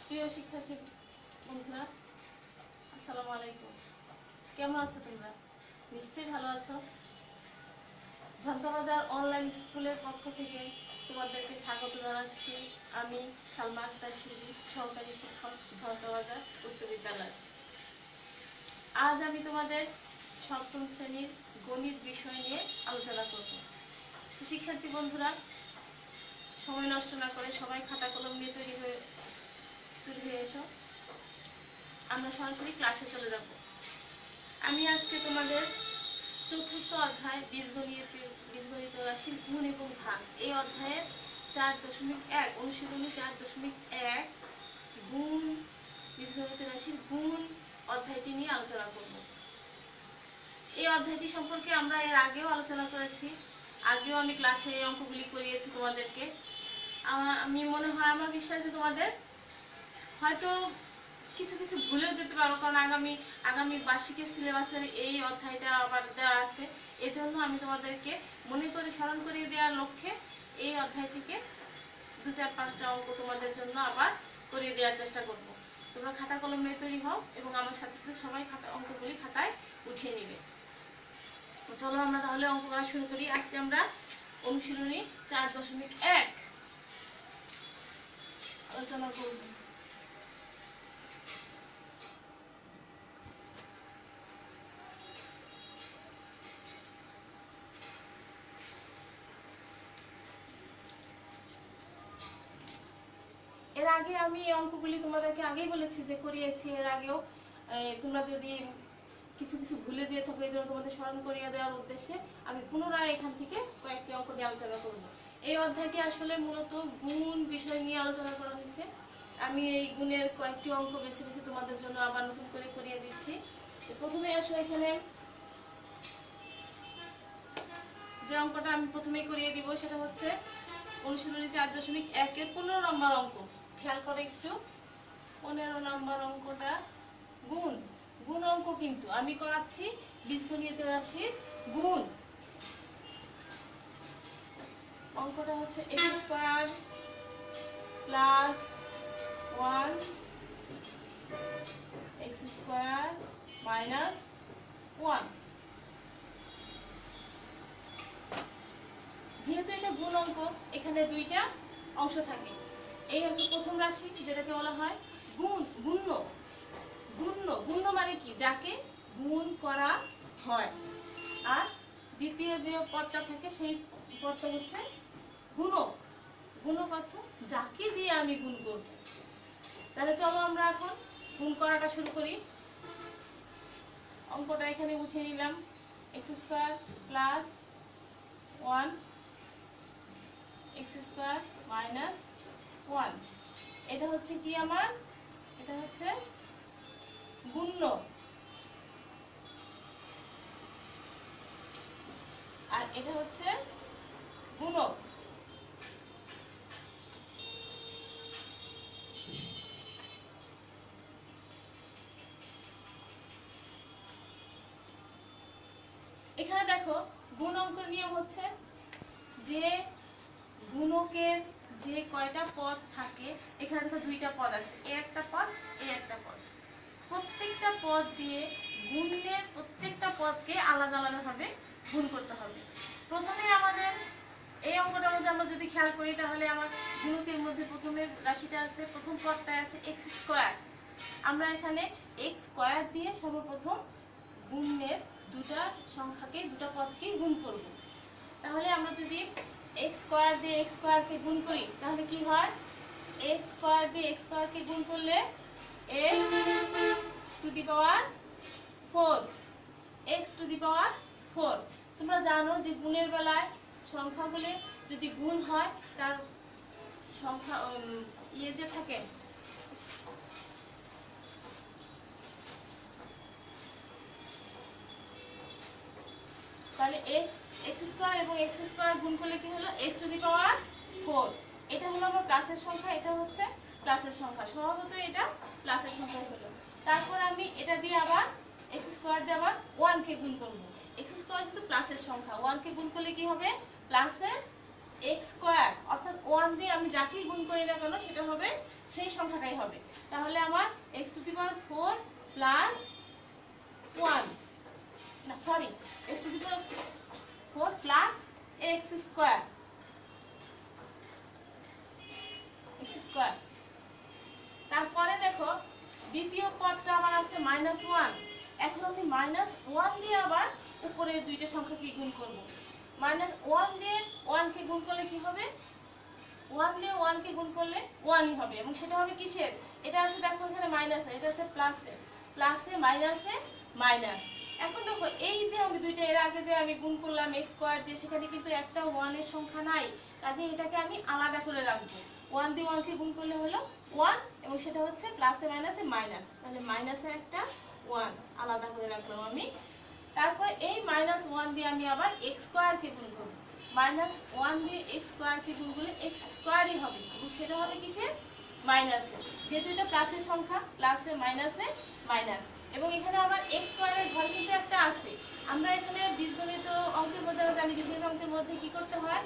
প্রিয় শিক্ষার্থী বন্ধুরা, আসসালামু আলাইকুম। কেমন আছো তোমরা? নিশ্চয়ই ভালো আছো। ঝন্তাবাজার অনলাইন স্কুলের পক্ষ থেকে তোমাদেরকে স্বাগত জানাচ্ছি। আমি সালমা আক্তার শিরি, সহকারী শিক্ষক, ঝন্তাবাজার উচ্চ বিদ্যালয়। আজ আমি তোমাদের সপ্তম শ্রেণীর গণিত বিষয় নিয়ে আলোচনা করব। শিক্ষার্থী বন্ধুরা, সময় নষ্ট না করে সবাই খাতা কলম নিয়ে তৈরি হয়ে এসো। আমরা সরাসরি ক্লাসে চলে যাব। আমি আজকে তোমাদের চতুর্থ অধ্যায় বীজগণিত রাশির গুণ এবং ভাগ, এই অধ্যায়ের 4.1 অনুশীলনী 4.1 গুণ, বীজগণিত রাশির গুণ অধ্যায়টি নিয়ে আলোচনা করব। এই অধ্যায়টি সম্পর্কে আমরা এর আগেও আলোচনা করেছি। আগেও আমি ক্লাসে এই অঙ্কগুলি করিয়েছি তোমাদেরকে। আমি মনে হয়, আমার বিশ্বাস যে তোমাদের হয়তো কিছু কিছু ভুলেও যেতে পারো, কারণ আগামী বার্ষিকের সিলেবাসের এই অধ্যায়টা আবার দেওয়া আছে। এজন্য আমি তোমাদেরকে মনে করে স্মরণ করিয়ে দেওয়ার লক্ষ্যে এই অধ্যায় থেকে 2-4-5টা অঙ্ক তোমাদের জন্য আবার করিয়ে দেওয়ার চেষ্টা করব। তোমরা খাতা কলম নিয়ে তৈরি হও এবং আমার সাথে সাথে সবাই অঙ্কগুলি খাতায় উঠিয়ে নিবে। চলো আমরা তাহলে অঙ্ক করা শুরু করি। আজকে আমরা অনুশীলনী 4.1 আলোচনা করব। এর আগে আমি এই অঙ্কগুলি তোমাদেরকে আগেই বলেছি যে করিয়েছি এর আগেও। তোমরা যদি কিছু কিছু ভুলে যেয়ে থাকো, এই জন্য তোমাদের স্মরণ করিয়ে দেওয়ার উদ্দেশ্যে আমি পুনরায় এখান থেকে কয়েকটি অঙ্ক নিয়ে আলোচনা করব। এই অধ্যায়টি আসলে মূলত গুণ বিষয় নিয়ে আলোচনা করা হয়েছে। আমি এই গুণের কয়েকটি অঙ্ক বেছে বেছে তোমাদের জন্য আবার নতুন করে করিয়ে দিচ্ছি। প্রথমে আসো, এখানে যে অঙ্কটা আমি প্রথমেই করিয়ে দিব সেটা হচ্ছে অনুশীলনী 4.1 15 নম্বর অঙ্ক। খেয়াল করে একটু, 15 নম্বর অঙ্কটা গুণ গুণ অঙ্ক, কিন্তু আমি করাচ্ছি বীজগণিত রাশির গুণ। অঙ্কটা হচ্ছে x² প্লাস 1 x² মাইনাস 1। যেহেতু এটা গুণ অঙ্ক, এখানে দুইটা অংশ থাকে। এই হচ্ছে প্রথম রাশি, যেটাকে বলা হয় গুণ্য। গুণ্য মানে কি? যাকে গুণ করা হয়। আর দ্বিতীয় যে পদটা থাকে সেই পদটা হচ্ছে গুণক। গুণক অর্থ যাকে দিয়ে আমি গুণ করব। তাহলে চলো আমরা এখন গুণ করাটা শুরু করি। অঙ্কটা এখানে উঠিয়ে নিলাম, x² প্লাস 1 x² মাইনাস 1। এটা হচ্ছে কি আমার? এটা হচ্ছে গুণ্য, আর এটা হচ্ছে গুণক। এখানে দেখো, গুণ অঙ্কের নিয়ম হচ্ছে যে গুণকের যে কয়টা পদ থাকে, এখানে দেখো দুইটা পদ আছে, এ একটা পদ, এ একটা পদ। প্রত্যেকটা পদ দিয়ে গুণের প্রত্যেকটা পদকে আলাদা আলাদা ভাবে গুণ করতে হবে। প্রথমে আমাদের এই অঙ্কটার মধ্যে আমরা যদি খেয়াল করি, তাহলে আমার গুণকের মধ্যে প্রথমের রাশিটা আছে, প্রথম পদটায় আছে x²। আমরা এখানে x² দিয়ে সর্বপ্রথম গুণের দুটা সংখ্যাকে, দুটা পদকে গুণ করব। তাহলে আমরা যদি x² দিয়ে x² কে গুণ করি, তাহলে কি হয়? x² দিয়ে x² কে গুণ করলে x to the power 4, x to the power 4। তোমরা জানো যে গুণের বেলায় সংখ্যাগুলি যদি গুণ হয়, তার সংখ্যা যে থাকে, তাহলে x² এবং x² গুণ করলে কি হলো? x to the power 4। এটা হলো আমার প্লাসের সংখ্যা, এটা হচ্ছে প্লাসের সংখ্যা। স্বভাবত এটা প্লাসের সংখ্যা হলো। তারপর আমি এটা দিয়ে আবার x² দিয়ে আবার 1 কে গুণ করব। x² কিন্তু প্লাসের সংখ্যা, 1 কে গুণ করলে কি হবে? প্লাসের x², অর্থাৎ 1 দিয়ে আমি যাকেই গুণ করি না কেন সেটা হবে সেই সংখ্যাটাই হবে। তাহলে আমার x to the power 4 plus 1, না sorry, x to the power 4 plus x square, তারপরে দেখো দ্বিতীয় পদটা আমার আছে -1। এখন আমি -1 দিয়ে আবার উপরের দুইটা সংখ্যাকে গুণ করব। -1 দিয়ে 1 কে গুণ করলে কি হবে? 1 দিয়ে 1 কে গুণ করলে 1ই হবে, এবং সেটা হবে কিসের? এটা আছে দেখো এখানে মাইনাসে, এটা আছে প্লাসে, প্লাসে মাইনাসে মাইনাস। এখন দেখো এই যে আমি দুইটা এর আগে যে আমি গুণ করলাম x স্কয়ার দিয়ে, সেখানে কিন্তু একটা 1 এর সংখ্যা নাই, কাজে এটাকে আমি আলাদা করে রাখবো। 1 দিয়ে 1 কে গুণ করলে হলো 1, এবং সেটা হচ্ছে প্লাসে মাইনাসে মাইনাস, তাহলে মাইনাসে একটা 1 আলাদা করে রাখলাম আমি। তারপরে এই -1 দিয়ে আমি আবার x স্কয়ার কে গুণ করব। -1 দিয়ে x স্কয়ার কে গুণ করলে x স্কয়ারই হবে, এবং সেটা হবে কিসে? মাইনাসে। যেহেতু এটা প্লাসের সংখ্যা, প্লাসে মাইনাসে মাইনাস, এবং এখানে আমার x স্কয়ারের ঘর কিন্তু একটা আছে। আমরা এখানে বীজগণিত অঙ্কের মধ্যে আমরা জানি বীজগণিত অঙ্কের মধ্যে কি করতে হয়,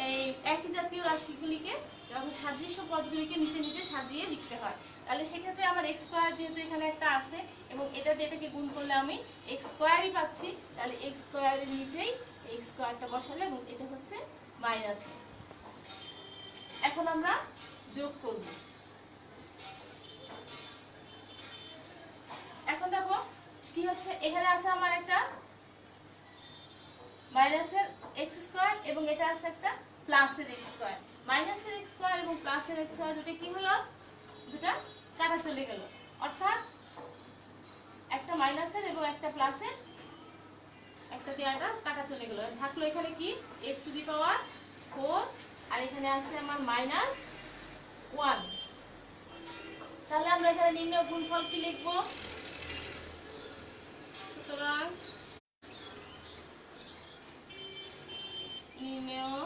এই একই জাতীয় রাশিগুলিকে যখন সাদৃশ্য পদগুলিকে নিচে নিচে সাজিয়ে লিখতে হয়। তাহলে সেক্ষেত্রে আমার x স্কয়ার যেহেতু এখানে একটা আছে, এবং এটা দিয়ে এটাকে গুণ করলে আমি x স্কয়ারই পাচ্ছি, তাহলে x স্কয়ারের নিচেই x স্কয়ারটা বসালে, এবং এটা হচ্ছে মাইনাস। এখন আমরা যোগ করব। এখন দেখো কি হচ্ছে, এখানে আছে আমার একটা মাইনাসের x স্কয়ার, এবং এটা আছে একটা প্লাসের x স্কয়ার। মাইনাসের x স্কয়ার এবং প্লাসের x স্কয়ার দুটো কি হলো? দুটো কাটা চলে গেল, অর্থাৎ একটা মাইনাসের এবং একটা প্লাসের, একটা দিয়ে একটা কাটা চলে গেল। থাকলো এখানে কি x টু দি পাওয়ার 4, আর এখানে আছে আমার -1। তাহলে আমরা এখানে নির্ণয় গুণফল কি লিখব? সুতরাং নির্ণয়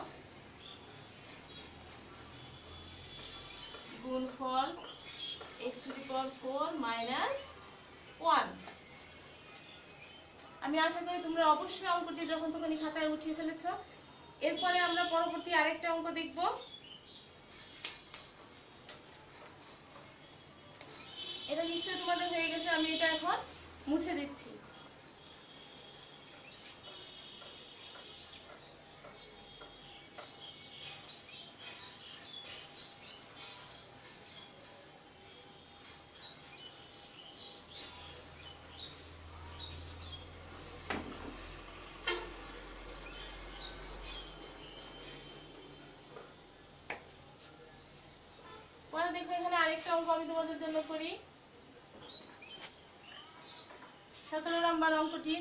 গুণফল x টু দি পাওয়ার 4 -1। আমি আশা করি তোমরা অবশ্যই অঙ্কটি যখন তখনই খাতায় উঠিয়ে ফেলেছো। এরপরে আমরা পরবর্তী আরেকটা অঙ্ক দেখব। এটা নিশ্চয়ই তোমাদের হয়ে গেছে, আমি এটা এখন মুছে দিচ্ছি। পরে দেখো এখানে আরেকটা অঙ্ক আমি তোমাদের জন্য করি। 17 নম্বর অঙ্কটি,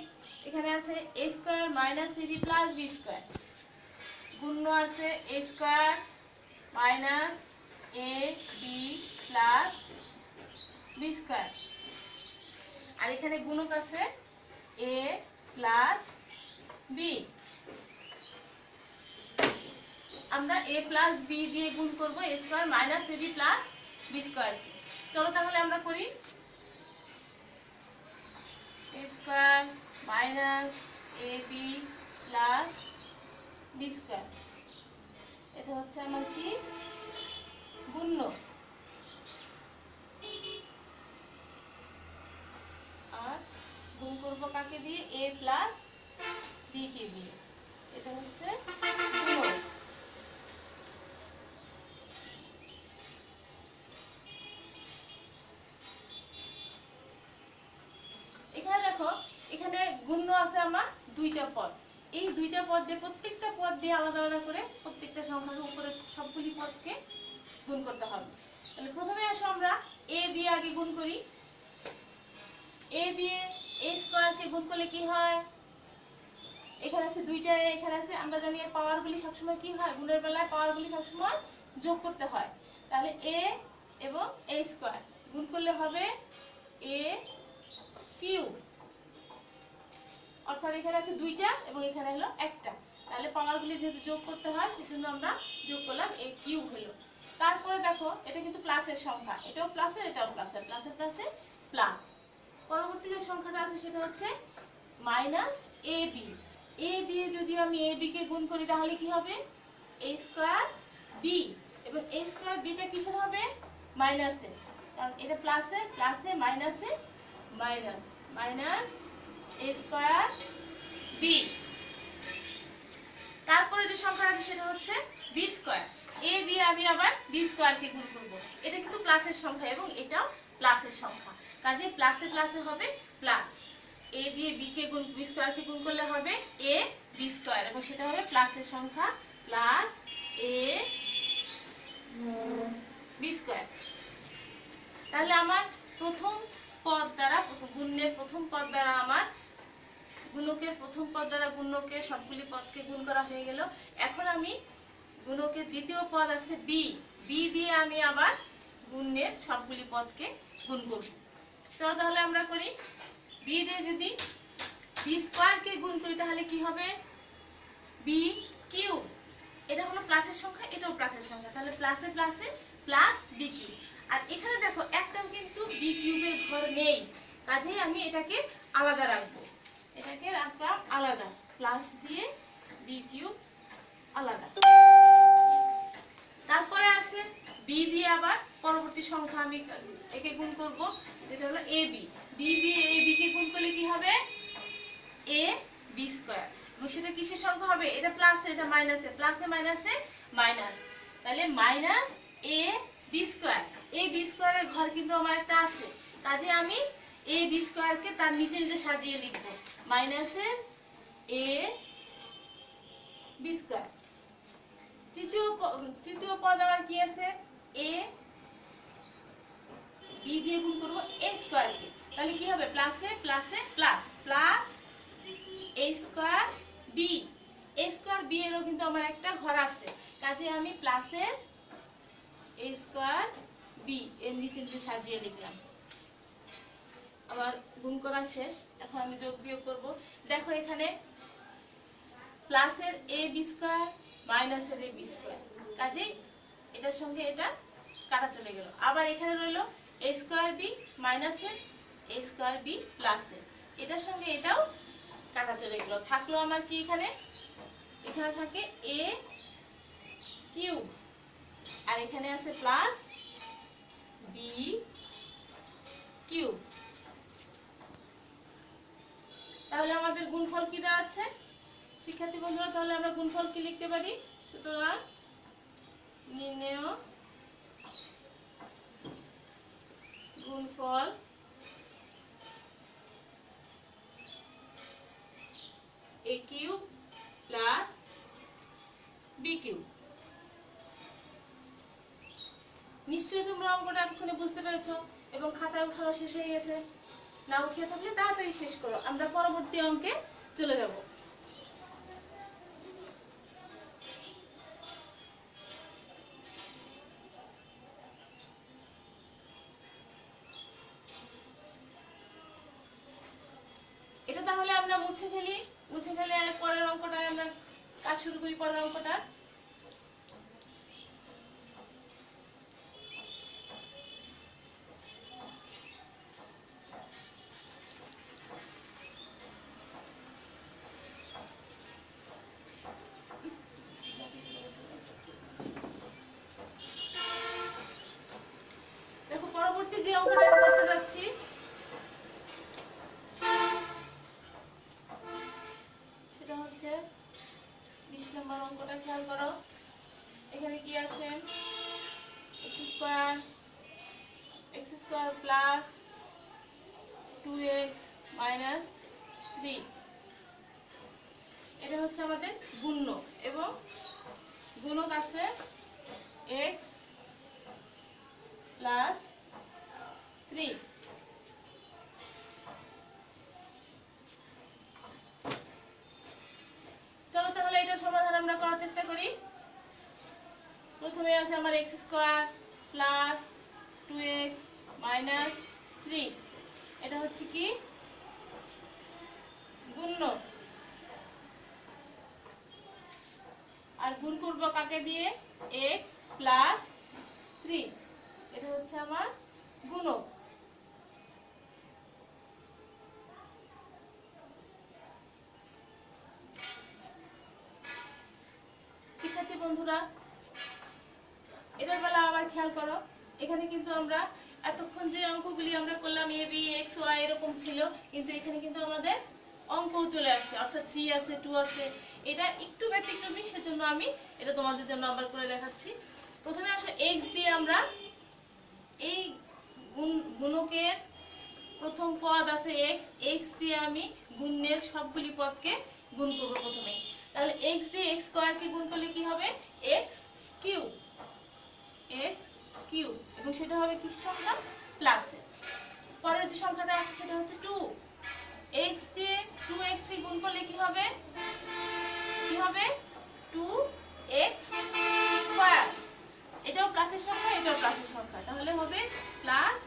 এখানে আছে a square minus ab plus b square, গুণ্য আছে a square minus ab plus b square, আর এখানে গুণক আছে a প্লাস b। আমরা a প্লাস b দিয়ে গুণ করব a square minus ab plus b square. চলো তাহলে আমরা করি। a square minus ab plus b square, এটা হচ্ছে আমার কি গুণ্য, আর গুণ করব কাকে দিয়ে? a প্লাস b কে দিয়ে, এটা হচ্ছে গুণক। এখানে দেখো এখানে গুণ্য আছে আমার দুইটা পদ, এই দুইটা পদ দিয়ে প্রত্যেকটা পদ দিয়ে আলাদা আলাদা করে প্রত্যেকটা সংখ্যার উপরে সবগুলি পদকে গুণ করতে হবে। তাহলে প্রথমে আসো আমরা a দিয়ে আগে গুণ করি। a দিয়ে a স্কয়ার কে গুণ করলে কি হয়? এখানে আছে দুইটা a, এখানে আছে, আমরা জানি পাওয়ারগুলি সবসময় কি হয়, গুণের বেলায় পাওয়ারগুলি সবসময় যোগ করতে হয়। তাহলে a এবং a স্কয়ার গুণ করলে হবে a কিউব, অর্থাৎ এখানে আছে দুইটা এবং এখানে হলো একটা, তাহলে পাওয়ারগুলি যেহেতু যোগ করতে হয় সেজন্য আমরা যোগ করলাম a কিউব হলো। তারপরে দেখো এটা কিন্তু প্লাসের সংখ্যা, এটাও প্লাসের এটাও প্লাসের, প্লাসের প্লাসে প্লাস। পরবর্তী যে সংখ্যাটা আছে সেটা হচ্ছে মাইনাস ab। a দিয়ে যদি আমি ab কে গুণ করি তাহলে কি হবে? a স্কয়ার b, এবং a স্কয়ার b টা কিসের হবে? মাইনাসে, কারণ এটা প্লাসে প্লাসে মাইনাসে মাইনাস, মাইনাস এ স্কয়ার বি। তারপরে যে সংখ্যা আছে সেটা হচ্ছে বি স্কয়ার। এ দিয়ে আমি আবার বি স্কয়ারকে গুণ করব। এটা কিন্তু প্লাসের সংখ্যা এবং এটাও প্লাসের সংখ্যা, কাজে প্লাসে প্লাসে হবে প্লাস। এ দিয়ে বি কে গুণ বি স্কয়ারকে গুণ করলে হবে এ বি স্কয়ার এবং সেটা হবে প্লাসের সংখ্যা প্লাস এ বি স্কয়ার। তাহলে আমার প্রথম পদ দ্বারা গুণের প্রথম পদ দ্বারা আমার গুণকের প্রথম পদ দ্বারা গুণকের সবগুলি পদকে গুণ করা হয়ে গেল। এখন আমি গুণকের দ্বিতীয় পদ আছে বি, বি দিয়ে আমি আবার গুণের সবগুলি পদকে গুণ করব। চলো তাহলে আমরা করি। বি দিয়ে যদি বি স্কয়ারকে গুণ করি তাহলে কি হবে? B cube. এটা হলো প্লাসের সংখ্যা, এটাও প্লাসের সংখ্যা, তাহলে প্লাসে প্লাসে প্লাস বি কিউব। আর এখানে দেখো একটাও কিন্তু বি কিউবের ঘর নেই, কাজেই আমি এটাকে আলাদা রাখবো। এটাকে রাখলাম আলাদা, প্লাস দিয়ে বি কিউব আলাদা। তারপরে আছে বি দিয়ে আবার পরবর্তী সংখ্যা আমি একে গুণ করব, যেটা হলো এ বি। বি দিয়ে এ বি কে গুণ করলে কি হবে? A B square. এবং সেটা কিসের সংখ্যা হবে? এটা প্লাস, এটা মাইনাসে, প্লাসে মাইনাসে মাইনাস, তাহলে minus A B square. A B স্কয়ারের ঘর কিন্তু আমার একটা আছে, কাজে আমি এ বি স্কয়ারকে তার নিচে নিচে সাজিয়ে লিখব, মাইনাসে এ বি স্কয়ার। তৃতীয় পদ আমার কি আছে? এ বি দিয়ে গুণ করব এ স্কয়ার কে, তাহলে কি হবে? প্লাসে প্লাসে প্লাস, প্লাস এ স্কয়ার বি। এ স্কয়ার বি এরও কিন্তু আমার একটা ঘর আছে, কাজে আমি প্লাসে এ স্কয়ার বি এর নিচে নিচে সাজিয়ে লিখলাম। আবার গুণ করা শেষ, এখন আমি যোগ বিয়োগ করব। দেখো এখানে প্লাসের এ বি স্কয়ার মাইনাসের এ বি স্কয়ার, কাজেই এটার সঙ্গে এটা কাটা চলে গেল। আবার এখানে রইল এ স্কয়ার বি মাইনাসের এ স্কয়ার বি প্লাসের, এটার সঙ্গে এটাও কাটা চলে গেল। থাকলো আমার কি এখানে? এখানে থাকে এ কিউব, আর এখানে আছে প্লাস বি কিউব। তাহলে আমাদের গুণফল কি দেওয়া আছে শিক্ষার্থী বন্ধুরা? তাহলে আমরা গুণফল কি লিখতে পারি? সুতরাং নির্ণেয় গুণফল এ কিউব প্লাস বি কিউব। নিশ্চয়ই তোমরা অঙ্কটা এতক্ষণে বুঝতে পেরেছো এবং খাতায় উঠানো শেষ হয়ে গেছে। না উঠিয়ে থাকলে তাড়াতাড়ি শেষ করো, আমরা পরবর্তী অঙ্কে চলে যাব। এটা তাহলে আমরা মুছে ফেলি, মুছে ফেলে পরের অঙ্কটা আমরা কাজ শুরু করি। পরের অঙ্কটা দেখো, পরবর্তী যে অঙ্কটা আমি করতে যাচ্ছি সেটা হচ্ছে 20 নম্বর অঙ্কটা। খেয়াল করো, এখানে কি আছে? X square plus 2x minus 3, এটা হচ্ছে আমাদের গুণ্য এবং গুণক আছে x প্লাস 3। চলো তাহলে এটার সমাধান আমরা করার চেষ্টা করি। প্রথমে আছে আমার x square plus 2x minus 3, এটা হচ্ছে কি? গুণ্য। আর গুণ করব কাকে দিয়ে? x প্লাস 3, এটা হচ্ছে আমার গুণক। শিক্ষার্থী বন্ধুরা, এটার বেলা আবার খেয়াল করো, এখানে কিন্তু আমরা এতক্ষণ যে অঙ্কগুলি আমরা করলাম এ বি এক্স ওয়াই এরকম ছিল, কিন্তু এখানে কিন্তু আমাদের অঙ্কও চলে আসছে, অর্থাৎ 3 আছে 2 আছে। এটা একটু ব্যতিক্রমী, সেজন্য আমি এটা তোমাদের জন্য আবার করে দেখাচ্ছি। প্রথমে আসলে এক্স দিয়ে আমরা এই গুণকের প্রথম পদ আছে এক্স, এক্স দিয়ে আমি গুণের সবগুলি পদকে গুণ করব প্রথমে। তাহলে এক্স দিয়ে এক্স স্কয়ারকে গুণ করলে কি হবে? এক্স কিউব, এক্স কিউব, এবং সেটা হবে কিসের সংখ্যা? প্লাসে। পরের যে সংখ্যাটা আছে সেটা হচ্ছে 2, এক্স দিয়ে 2x কে গুণ করলে কি হবে? কি হবে? 2x square. এটাও প্লাসের সংখ্যা, এটাও প্লাসের সংখ্যা, তাহলে হবে প্লাস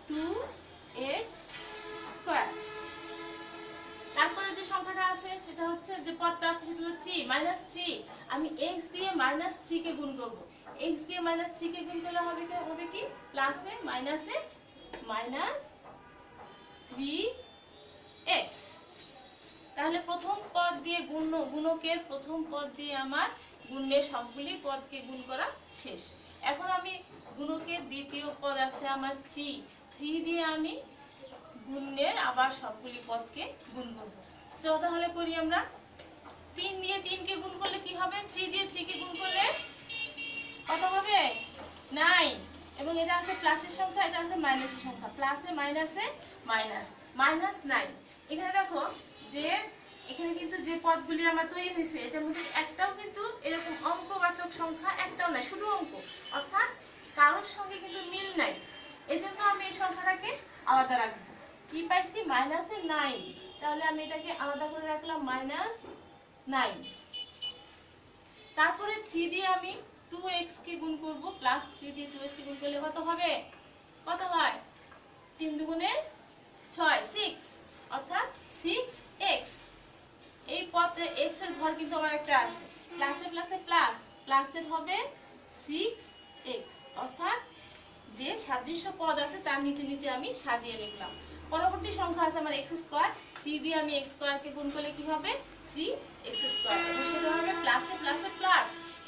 2x স্কয়ার। তারপরে যে সংখ্যাটা আছে সেটা হচ্ছে, যে পদটা আছে সেটা হলো 3 -3। আমি x দিয়ে -3 কে গুণ করব। x দিয়ে -3 কে গুণ করলে হবে কি? প্লাসে মাইনাসে -3x। তাহলে প্রথম পদ দিয়ে গুণকের প্রথম পদ দিয়ে আমার গুণের সবগুলি পদকে গুণ করা শেষ। এখন আমি গুণকের দ্বিতীয় পদ আছে আমার 3 দিয়ে আমি গুণের আবার সবগুলি পদকে গুণ করব। চলো তাহলে করি আমরা। 3 দিয়ে 3 কে গুণ করলে কি হবে? 3 দিয়ে 3 কে গুণ করলে কত হবে? 9। এবং এটা আছে প্লাসের সংখ্যা, এটা আছে মাইনাসের সংখ্যা, প্লাসে মাইনাসে -9। এখানে দেখো যে এখানে কিন্তু যে পদগুলি আমার তৈরি হয়েছে এটার মধ্যে একটাও কিন্তু এরকম অঙ্কবাচক সংখ্যা একটাও নাই, শুধু অঙ্ক, অর্থাৎ কারোর সঙ্গে কিন্তু মিল নাই। এজন্য আমি এই সংখ্যাটাকে আলাদা রাখবো। কি পাইছি? -9। তাহলে আমি এটাকে আলাদা করে রাখলাম -9। তারপরে 3 দিয়ে আমি 2x কে গুণ করব, প্লাস 3 দিয়ে 2x কে গুণ করলে কত হবে? কত হয়? 3 দুগুণে 6, 6, অর্থাৎ 6x। এই পদে x এর ঘর কিন্তু আমার একটা আছে, প্লাসে প্লাসে প্লাস, প্লাসের হবে 6x, অর্থাৎ যে সাদৃশ্য পদ আছে তার নিচে নিচে আমি সাজিয়ে লিখলাম। পরবর্তী সংখ্যা আছে আমার x স্কয়ার, 3 দিয়ে আমি x স্কয়ার কে গুণ করলে কি হবে? 3x স্কয়ার, এবং সেটা হবে প্লাসে প্লাসে প্লাস,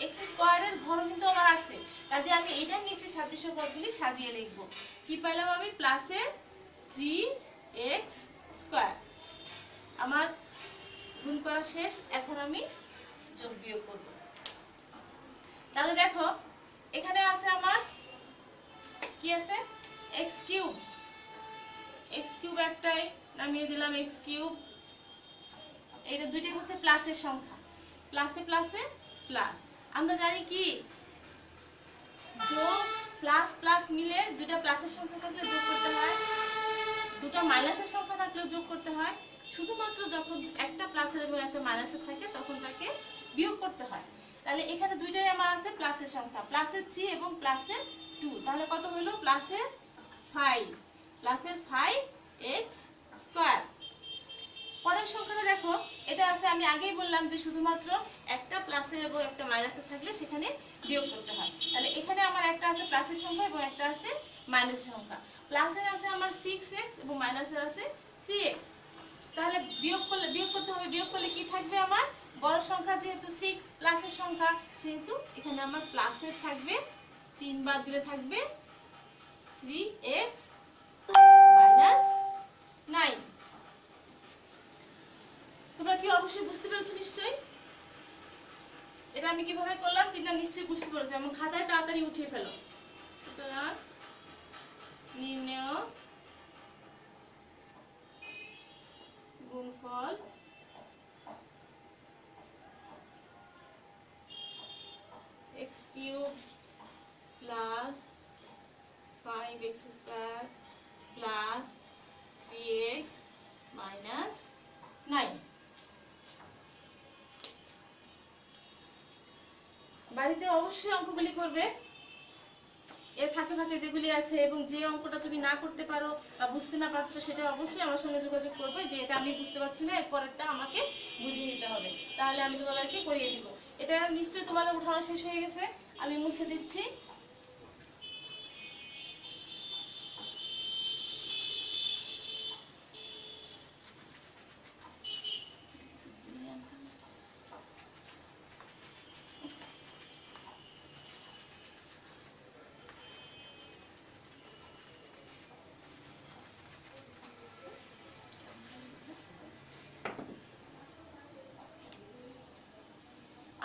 x স্কয়ারের ঘরও কিন্তু আমার আছে, কাজে আমি এটার নিচে সাদৃশ্য পদগুলি সাজিয়ে লিখব। কি পাইলাম আমি? প্লাসে 3x স্কয়ার। আমার গুণ করা শেষ, এখন আমি যোগ বিয়োগ করব। তাহলে দেখো এখানে আছে আমার কি আছে? x কিউব, x কিউব একটাই নামিয়ে দিলাম x কিউব। এটা দুইটাই হচ্ছে প্লাসের সংখ্যা, প্লাসে প্লাসে প্লাস। আমরা জানি কি যোগ প্লাস প্লাস মিলে দুটো প্লাসের সংখ্যা থাকলে যোগ করতে হয়, দুটো মাইনাসের সংখ্যা থাকলেও যোগ করতে হয়। শুধুমাত্র যখন একটা প্লাসের এবং একটা মাইনাসের থাকে তখন তাকে বিয়োগ করতে হয়। তাহলে এখানে দুইটাই আমার আছে প্লাসের সংখ্যা, প্লাসের 3 এবং প্লাসের 2। তাহলে কত হলো? প্লাসের 5x স্কয়ার। পরের সংখ্যাটা দেখো, এটা আছে, আমি আগেই বললাম যে শুধুমাত্র একটা প্লাসের এবং একটা মাইনাসের থাকলে সেখানে বিয়োগ করতে হয়। তাহলে এখানে আমার একটা আছে প্লাসের সংখ্যা এবং একটা আছে মাইনাসের সংখ্যা। প্লাসের আছে আমার 6x এবং মাইনাসের আছে 3x। তাহলে বিয়োগ করতে হবে। বিয়োগ করলে কি থাকবে আমার? বড় সংখ্যা যেহেতু 6, প্লাসের সংখ্যা সেহেতু এখানে আমার প্লাসের থাকবে 3 বার দিলে থাকবে 3x - 9। তোমরা কি অবশ্যই বুঝতে পেরেছো? নিশ্চয়ই। এটা আমি কিভাবে করলাম তোমরা নিশ্চয়ই বুঝতে পেরেছো, এবং খাতায় তাড়াতাড়ি উঠিয়ে ফেলো। সুতরাং নির্ণেয় গুণফল x cube plus 5x square plus 3x minus 9। বাড়িতে অবশ্যই অঙ্কগুলি করবে। এর ফাঁকে ফাঁকে যেগুলি আছে এবং যে অঙ্কটা তুমি না করতে পারো বা বুঝতে না পারছো সেটা অবশ্যই আমার সঙ্গে যোগাযোগ করবে, যে এটা আমি বুঝতে পারছি না, এর পরেরটা আমাকে বুঝিয়ে দিতে হবে, তাহলে আমি তোমাদেরকে করিয়ে দিব। এটা নিশ্চয়ই তোমাদের উঠানো শেষ হয়ে গেছে, আমি মুছে দিচ্ছি।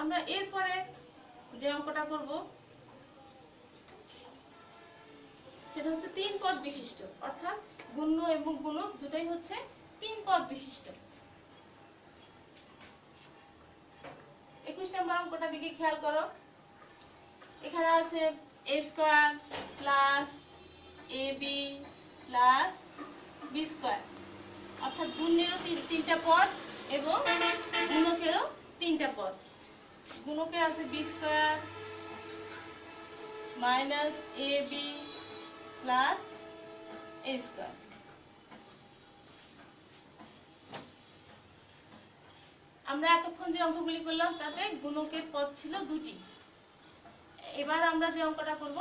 আমরা এরপরে যে অঙ্কটা করব সেটা হচ্ছে 3 পদ বিশিষ্ট, অর্থাৎ গুণ্য এবং গুণক দুটাই হচ্ছে 3 পদ বিশিষ্ট। 21 নম্বর অঙ্কটার দিকে খেয়াল করো। এখানে আছে a square plus ab plus b square, অর্থাৎ গুণেরও তিনটা পদ এবং গুণকেরও তিনটা পদ। গুণকের আছে b square minus ab plus a square. আমরা এতক্ষণ যে অঙ্কগুলি করলাম তাতে গুণকের পদ ছিল দুটি। এবার আমরা যে অঙ্কটা করব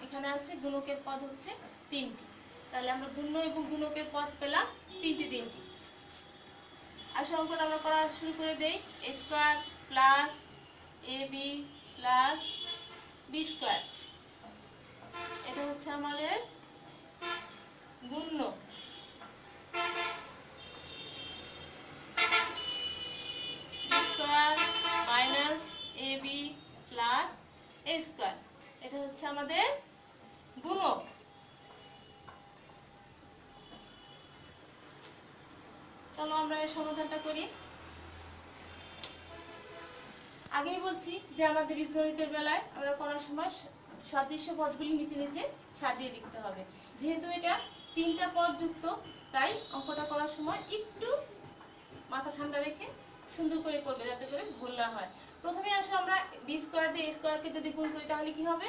এখানে আছে গুণকের পদ হচ্ছে তিনটি, তাহলে আমরা গুণ্য এবং গুণকের পদ পেলাম তিনটি। আসলে অঙ্কটা আমরা করা শুরু করে দেই। a square plus ab plus b square, এটা হচ্ছে আমাদের গুণ্য। b square minus ab plus a square, এটা হচ্ছে আমাদের গুণক। চলো আমরা এর সমাধানটা করি। আগেই বলছি যে আমাদের বীজগণিতের বেলায় আমরা করার সময় সদৃশ্য পদগুলি নিচে নিচে সাজিয়ে লিখতে হবে। যেহেতু এটা তিনটা পদ যুক্ত, তাই অঙ্কটা করার সময় একটু মাথা ঠান্ডা রেখে সুন্দর করে করবে, যাতে করে ভুল না হয়। প্রথমে আসো আমরা বি স্কয়ার দিয়ে a স্কয়ারকে যদি গুণ করি তাহলে কি হবে?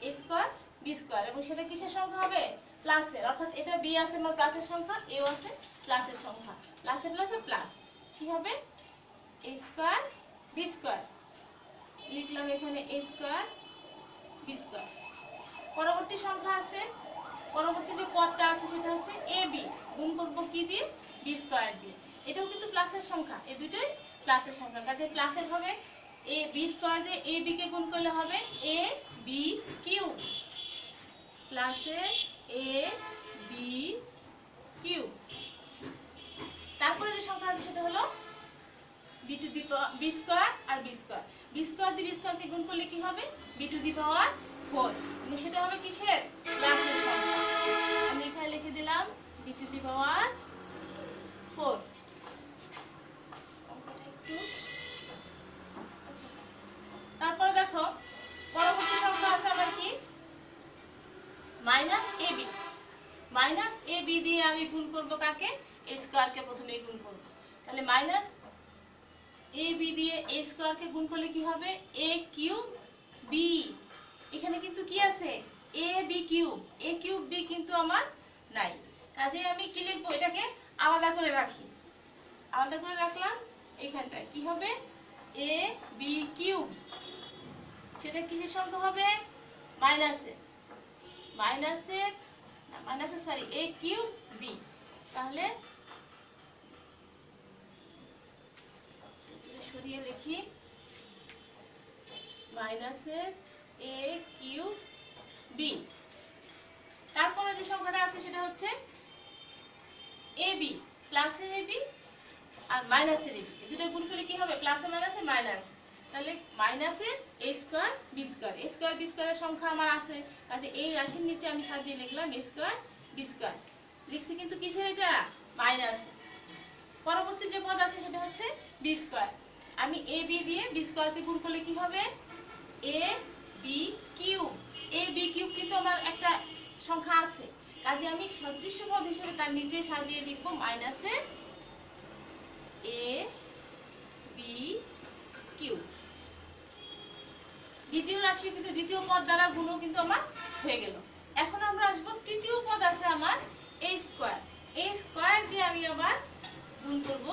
a স্কয়ার b স্কয়ার, এবং সেটা কিসের সংখ্যা হবে? প্লাসের, অর্থাৎ এটা b আছে আমার প্লাসের সংখ্যা, a আছে প্লাসের সংখ্যা, প্লাসে প্লাসে প্লাস, কি হবে? a square b square. লিখলাম এখানে a স্কয়ার b স্কয়ার। পরবর্তী সংখ্যা আছে, পরবর্তী যে পদটা আছে সেটা হচ্ছে ab, গুণ করব কি দিয়ে? b স্কয়ার দিয়ে। এটাও কিন্তু প্লাসের সংখ্যা, এই দুটোই প্লাসের সংখ্যা, কাজে প্লাসের হবে। a b স্কয়ার দিয়ে ab কে গুণ করলে হবে a b কিউব, প্লাসে a b কিউব। তারপরে যে সংখ্যা আছে সেটা হলো b to the power b square আর b স্কয়ার। b স্কয়ার দিয়ে b স্কয়ারকে গুণ করলে কি হবে? b টু দি পাওয়ার 4, এবং সেটা হবে কিসের? প্লাসের সংখ্যা। আমি এখানে লিখে দিলাম b টু দি পাওয়ার 4। তারপরে দেখো পরবর্তী সংখ্যা আছে আমার কি? Minus ab। মাইনাস ab দিয়ে আমি গুণ করব কাকে? a স্কয়ারকে প্রথমে গুণ করব। তাহলে মাইনাস ab দিয়ে a স্কয়ারকে গুণ করলে কি হবে? a cube b। এখানে কিন্তু কি আছে? a b cube, a cube b কিন্তু আমার নাই, কাজে আমি কি লিখব? এটাকে আলাদা করে রাখি। আলাদা করে রাখলাম, এইখানটায় কি হবে? a b cube. সেটা কিসের সংখ্যা হবে? মাইনাসের, মাইনাসের সরি a কিউব b। তাহলে সরিয়ে লিখি মাইনাসের a কিউব b। তারপরে যে সংখ্যাটা আছে সেটা হচ্ছে ab, প্লাসের ab আর মাইনাসের ab, দুটো গুণ করলে কি হবে? প্লাসে মাইনাসে মাইনাস। তাহলে মাইনাসে a square b square. a square b স্কয়ারের সংখ্যা আমার আছে, কাজে এই রাশির নিচে আমি সাজিয়ে লিখলাম a স্কয়ার b স্কয়ার। লিখছি কিন্তু কিসের? এটা মাইনাস। পরবর্তী যে পদ আছে সেটা হচ্ছে b স্কয়ার। আমি ab দিয়ে b স্কয়ারকে গুণ করলে কি হবে? a b cube. a b cube কিন্তু আমার একটা সংখ্যা আছে, কাজে আমি সদৃশ্য পদ হিসেবে তার নিচে সাজিয়ে লিখব মাইনাসে a b কিউব। দ্বিতীয় রাশি কিন্তু দ্বিতীয় পদ দ্বারা গুণ কিন্তু আমার হয়ে গেল। এখন আমরা আসবো তৃতীয় পদ আছে আমার a স্কয়ার। a স্কয়ার দিয়ে আমি আবার গুণ করব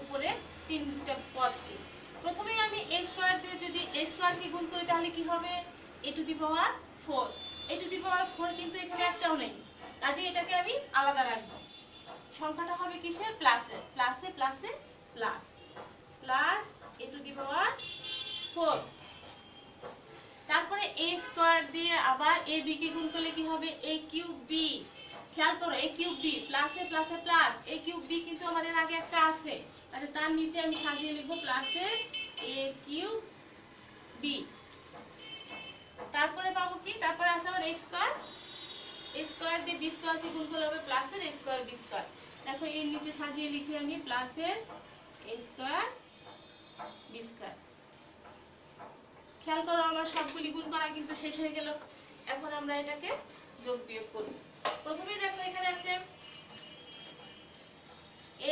উপরে তিনটা পদকে। প্রথমে আমি a স্কয়ার দিয়ে যদি a স্কয়ার কে গুণ করি তাহলে কি হবে? a to the power 4। a to the power 4 কিন্তু এখানে একটাও নেই, কাজে এটাকে আমি আলাদা রাখব। সংখ্যাটা হবে কিসের? প্লাসের, প্লাসে প্লাসে plus, plus a to the power 4। তারপরে a স্কয়ার দিয়ে আবার a b কে গুণ করলে কি হবে? a cube b। খেয়াল করো a কিউব b, প্লাসে প্লাসে প্লাস, a কিউব b কিন্তু আমাদের আগে একটা আছে, তাহলে তার নিচে আমি সাজিয়ে লিখব প্লাসে a কিউব b। বি। তারপরে পাবো কি, তারপরে আছে আমার এ স্কয়ার, এ স্কয়ার দিয়ে বি স্কয়ারকে গুণ করলে হবে প্লাসের এ স্কয়ার বি স্কয়ার। দেখো এর নিচে সাজিয়ে লিখি আমি প্লাসের এ স্কয়ার বি স্কয়ার। খেয়াল করো আমার সবগুলি গুণ করা কিন্তু শেষ হয়ে গেল। এখন আমরা এটাকে যোগ বিয়োগ করব। প্রথমেই দেখো এখানে আছে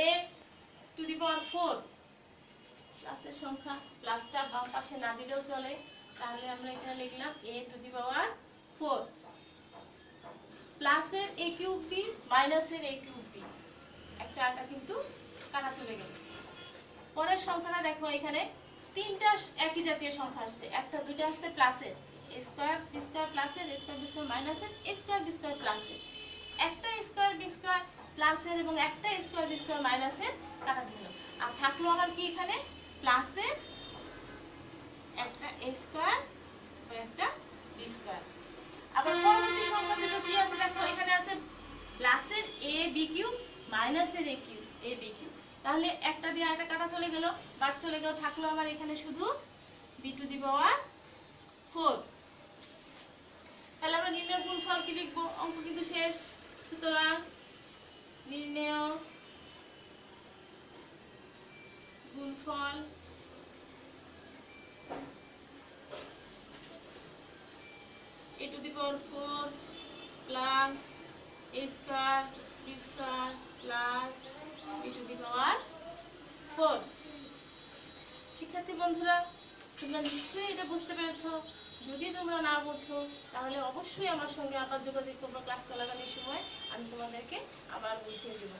a টু দি পাওয়ার 4, প্লাসের সংখ্যা, প্লাসটা বাম পাশে না দিলেও চলে, তাহলে আমরা এটা লিখলাম a টু দি পাওয়ার 4 প্লাসের a কিউব b মাইনাসের a কিউব b, একটা আটা কিন্তু কাটা চলে গেল। পরের সংখ্যাটা দেখো এখানে তিনটা একই জাতীয় সংখ্যা আসছে, একটা দুইটা আসছে প্লাসের a স্কয়ার b স্কয়ার প্লাসের a স্কয়ার b স্কয়ার মাইনাসের a স্কয়ার b স্কয়ার প্লাসের, একটা স্কয়ার b স্কয়ার প্লাসের এবং একটা স্কয়ার b স্কয়ার মাইনাসের কাটা দিল। আর থাকলো আবার কি এখানে প্লাসের একটা a স্কয়ার ও একটা b স্কয়ার। আবার পরবর্তী সংখ্যা দুটো কি আছে দেখো এখানে আছে প্লাসের a b কিউব মাইনাসের a cube a b cube. তাহলে একটা দিয়ে আরেকটা কাটা চলে গেল, বাদ চলে গেল, থাকলো আমার এখানে শুধু b টু দি পাওয়ার 4। তাহলে আমরা নির্ণয় গুণফল কি লিখবো, অঙ্ক কিন্তু শেষ। সুতরাং নির্ণয় গুণফল a to the power 4 plus a square b square plus b to the power 4। শিক্ষার্থী বন্ধুরা, তোমরা নিশ্চয়ই এটা বুঝতে পেরেছো। যদি তোমরা না বোঝো তাহলে অবশ্যই আমার সঙ্গে আবার যোগাযোগ করবে, ক্লাস চলাকালীন সময় আমি তোমাদেরকে আবার বুঝিয়ে দেব।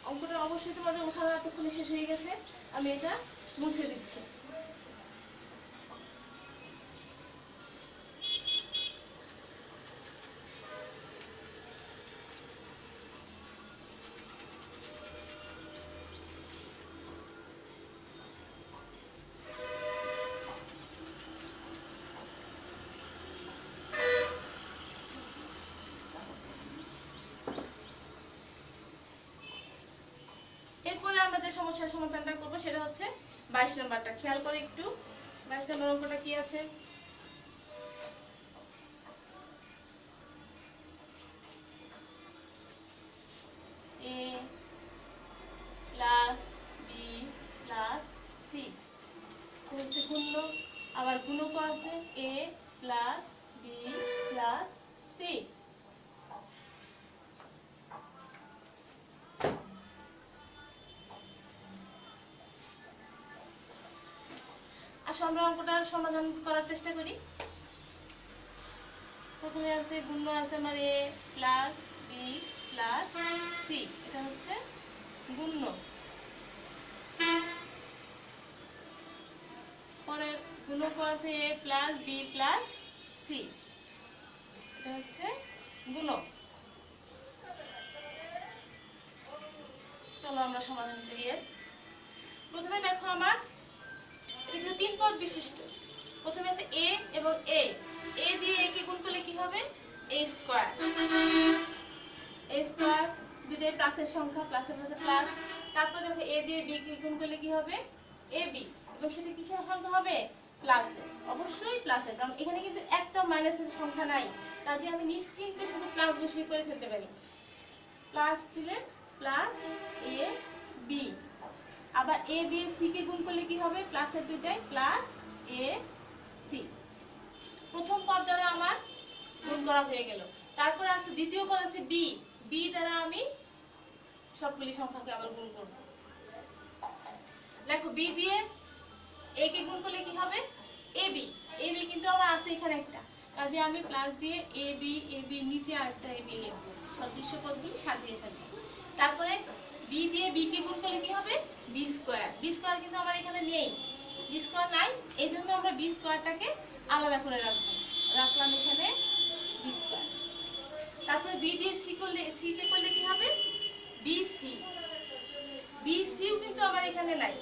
অঙ্কটা অবশ্যই তোমাদের উঠানো এতক্ষণে শেষ হয়ে গেছে, আমি এটা মুছে দিচ্ছি। এরপরে আমরা যে সমস্যার সমাধানটা করব সেটা হচ্ছে 22 নম্বরটা। খেয়াল করে একটু 22 নম্বর অঙ্কটা কি আছে। a plus b plus c হচ্ছে গুণ্য, আবার গুণক আছে a plus b plus c। আসো আমরা অঙ্কটার সমাধান করার চেষ্টা করি। প্রথমে আছে গুণ্য আছে আমার a plus b plus c, এটা হচ্ছে গুণ্য। পরের গুণক আছে a plus b plus c, এটা হচ্ছে গুণক। চলো আমরা সমাধান করি। প্রথমে দেখো আমার এটা কিন্তু 3 পদ বিশিষ্ট। প্রথমে আছে a এবং a, a দিয়ে a কে গুণ করলে কি হবে a স্কয়ার, a স্কয়ার দুটোই প্লাসের সংখ্যা, প্লাসের মধ্যে প্লাস। তারপর দেখো a দিয়ে b কে গুণ করলে কি হবে ab, এবং সেটা কিসের সংখ্যা হবে প্লাসের, অবশ্যই প্লাসের, কারণ এখানে কিন্তু একটা মাইনাসের সংখ্যা নাই, কাজে আমি নিশ্চিন্তে শুধু প্লাস বসিয়ে করে ফেলতে পারি। প্লাস দিলে প্লাস a b, আবার a দিয়ে c কে গুণ করলে কি হবে প্লাসের দুইটাই প্লাস a c। প্রথম পদ দ্বারা আমার গুণ করা হয়ে গেল। তারপর আছে দ্বিতীয় পদ আছে b, b দ্বারা আমি সবগুলি সংখ্যাকে আবার গুণ করব। দেখো b দিয়ে a কে গুণ করলে কি হবে ab, ab কিন্তু আমার আছে এখানে একটা, কাজে আমি প্লাস দিয়ে ab, ab নিচে আরেকটা ab লিখব সদৃশ্য পদগুলি সাজিয়ে সাজিয়ে। তারপরে b দিয়ে b কে গুণ করলে কি হবে b স্কয়ার, b স্কয়ার কিন্তু আমার এখানে নেই, b স্কয়ার নাই, এইজন্য আমরা b স্কয়ারটাকে আলাদা করে রাখলাম এখানে b স্কয়ার। তারপরে b দিয়ে c করলে, c কে করলে কি হবে bc, bcও কিন্তু আমার এখানে নাই,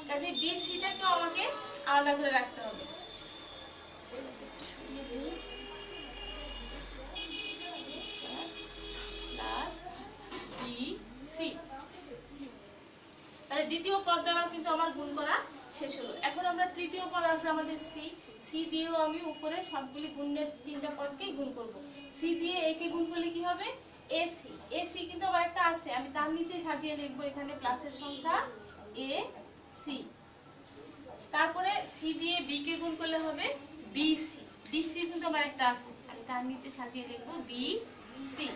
কাজে bcটাকেও আমাকে আলাদা করে রাখতে হবে। দ্বিতীয় পদ দ্বারাও কিন্তু আমার গুণ করা শেষ হলো। এখন আমরা তৃতীয় পদ আছে আমাদের সি। সি দিয়েও আমি উপরে সবগুলি গুণের তিনটা পদকেই গুণ করব। সি দিয়ে এ কে গুণ করলে কি হবে? এসি। এসি কিন্তু আবার একটা আছে, আমি তার নিচে সাজিয়ে লিখবো এখানে প্লাসের সংখ্যা এ সি। তারপরে সি দিয়ে বি কে গুণ করলে হবে বিসি। বিসি কিন্তু আবার একটা আছে, আমি তার নিচে সাজিয়ে লিখবো বি সি।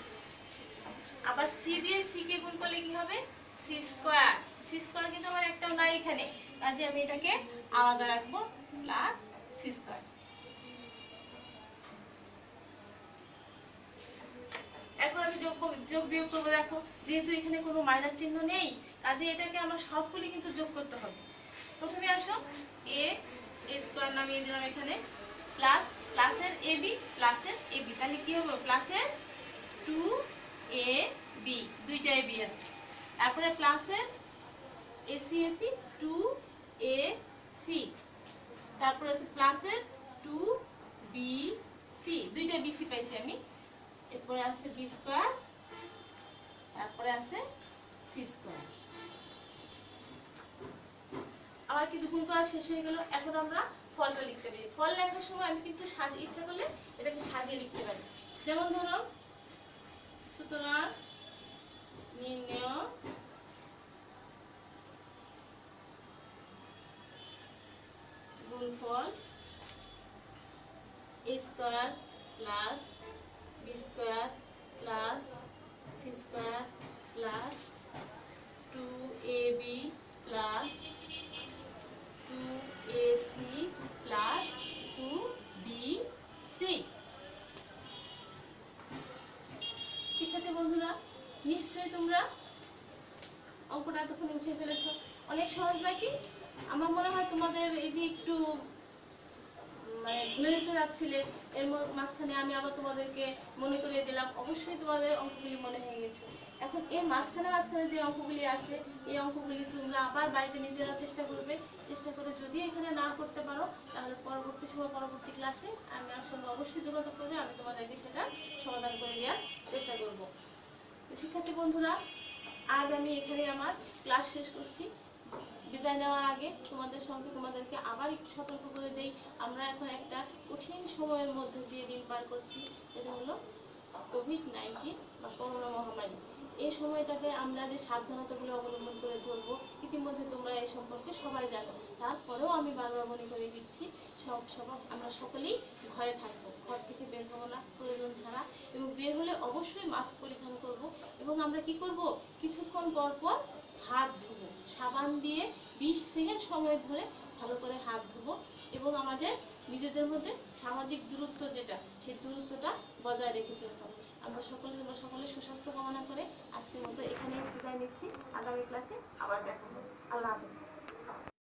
আবার সি দিয়ে সি কে গুণ করলে কি হবে? C square. সি স্কয়ার কিন্তু আমার একটাও নাই এখানে, কাজে আমি এটাকে আলাদা রাখবো প্লাস সি স্কয়ার। এখন আমি যোগ বিয়োগ করবো। দেখো যেহেতু এখানে কোনো মাইনাস চিহ্ন নেই, কাজে এটাকে আমার সবগুলি কিন্তু যোগ করতে হবে। প্রথমে আসো এ স্কয়ার নামিয়ে দিলাম এখানে, প্লাস প্লাসের এ বি প্লাসের এ বি, তাহলে কি হবে? প্লাসের 2ab, দুইটা এ বি আছে। তারপরে প্লাসের এসি এসি 2ac, তারপরে আছে প্লাসের 2bc, দুইটা বিসি পাইছি আমি। এরপরে আছে বি স্কয়ার, তারপরে আছে সি স্কয়ার। আমার কিন্তু গুণ করা শেষ হয়ে গেল। এখন আমরা ফলটা লিখতে পারি। ফল লেখার সময় আমি কিন্তু ইচ্ছা করলে এটাকে সাজিয়ে লিখতে পারি। যেমন ধরো, সুতরাং নির্ণয় গুণফল A square plus B square plus C square plus 2ab plus 2ac plus 2bc। শিক্ষার্থী বন্ধুরা, নিশ্চয়ই তোমরা অঙ্কটা এতক্ষণ উঠে ফেলেছো। অনেক সহজ নাকি? আমার মনে হয় তোমাদের এই যে একটু মানে ভুলে যেতে যাচ্ছিলে, এর মাঝখানে আমি আবার তোমাদেরকে মনে করিয়ে দিলাম। অবশ্যই তোমাদের অঙ্কগুলি মনে হয়ে গেছে। এখন এর মাঝখানে যে অঙ্কগুলি আছে, এই অঙ্কগুলি তোমরা আবার বাড়িতে নিজেরা চেষ্টা করবে। চেষ্টা করে যদি এখানে না করতে পারো, তাহলে পরবর্তী সময় পরবর্তী ক্লাসে আমি আমার সঙ্গে অবশ্যই যোগাযোগ করবে, আমি তোমাদেরকে সেটা সমাধান করে দেওয়ার চেষ্টা করব। তো শিক্ষার্থী বন্ধুরা, আজ আমি এখানে আমার ক্লাস শেষ করছি। বিদায় নেওয়ার আগে তোমাদেরকে আবার একটু সতর্ক করে দেই, আমরা এখন একটা কঠিন সময়ের মধ্যে দিয়ে দিন পার করছি, যেটা হলো কোভিড-19 বা করোনা মহামারী। এই সময়টাতে আমরা যে সাবধানতাগুলো অবলম্বন করে চলবো, ইতিমধ্যে তোমরা এই সম্পর্কে সবাই জানো। তারপরেও আমি বারবার মনে করে দিচ্ছি, আমরা সকলেই ঘরে থাকবো, ঘর থেকে বের হবো না প্রয়োজন ছাড়া, এবং বের হলে অবশ্যই মাস্ক পরিধান করব। এবং আমরা কি করব? কিছুক্ষণ পর পর হাত ধুবো, সাবান দিয়ে 20 সেকেন্ড সময় ধরে ভালো করে হাত ধুবো, এবং আমাদের নিজেদের মধ্যে সামাজিক দূরত্ব যেটা, সেই দূরত্বটা বজায় রেখে চলবো। তোমরা সকলে সুস্বাস্থ্য কামনা করে আজকের মতো এখানেই বিদায় নিচ্ছি। আগামী ক্লাসে আবার দেখা হবে। আল্লাহ হাফেজ।